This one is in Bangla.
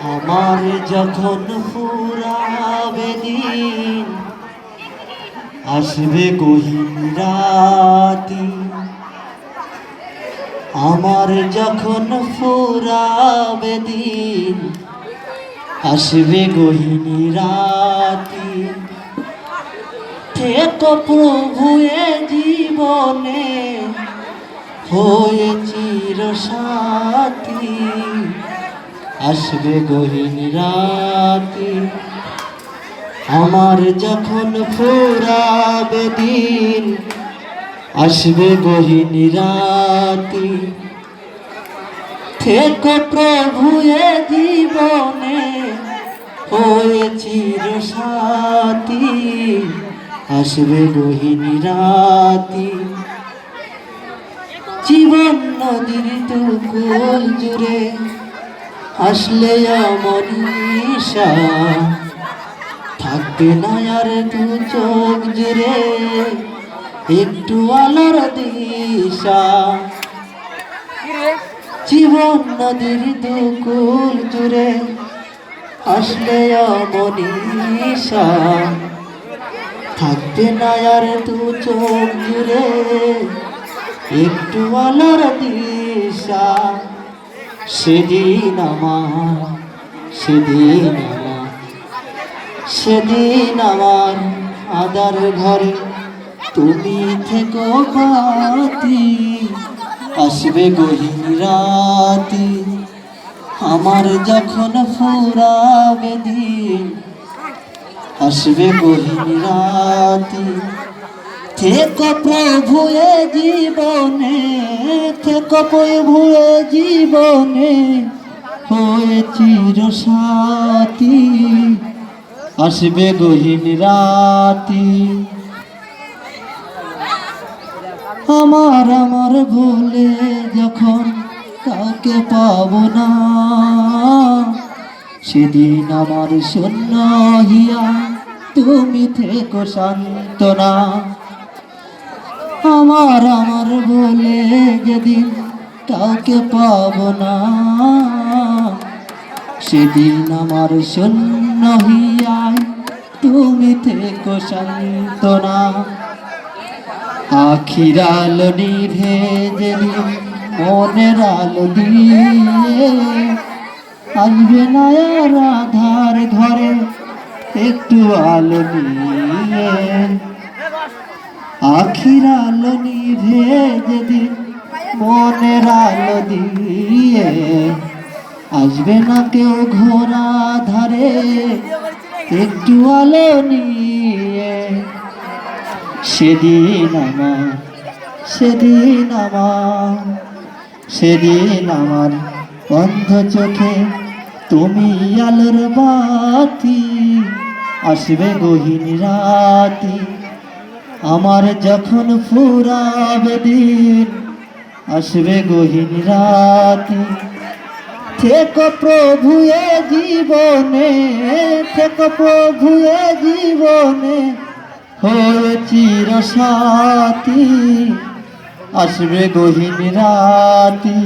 আমার যখন ফুরাবে দিন, আসবে গহীন রাতি। আমার যখন ফুরাবে দিন, আসবে গহীন রাতি। থেকো প্রভু এ জীবনে, হয়ে চির সাথী। আসবে গহীন রাতি। আমার যখন ফুরাবে দিন, আসবে গহীন রাতি। থেকো প্রভু এ জীবনে, হয়ে চির সাথী। আসবে গহীন রাতি। জীবন নদীর দুকুল জুড়ে আসলে অমনীষা, থাকবে না আর দু চোখ জুড়ে একটু আলোর দিশা। জীবন নদীর দুকুল জুড়ে আসলে অমনীষা, থাকবে না আর দু চোখ জুড়ে একটু আলোর দিশা। সেদিন আমার আদার ঘরে তুমি থেকো বাতি। আসবে গহীন রাতি। আমার যখন ফুরাবে দিন, আসবে গহীন রাতি। থেকো প্রভু এ জীবনে, থেকো প্রভু এ জীবনে, হয়ে চির সাথী। আসবে গহীন রাতি। আমার ভুলে যখন কাউকে পাবো না, সেদিন আমার শূন্য হিয়া তুমি থেকো সান্ত্বনা। আমার বলে যেদিন কাউকে পাবো না, সেদিন আমার শূন্য হিয়ায় তুমি থেকো সান্ত্বনা। আখির আলো নিভে যেদিন মনের আলো দিয়ে, আসবে না আর আধার ঘরে একটু আলো নিয়ে। আখির আলো নিভে যেদিন মনের আলো দিয়ে, আসবে না কেউ ঘোরা ধারে একটু আলো নিয়ে। সেদিন আমার বন্ধ চোখে তুমি আলোর বাতি। আসবে গহীন রাতি। আমার যখন ফুরাবে দিন, আসবে গহীন রাতি। থেকো প্রভু এ জীবনে, থেকো প্রভু এ জীবনে, হয়ে চির সাথী। আসবে গহীন রাতি।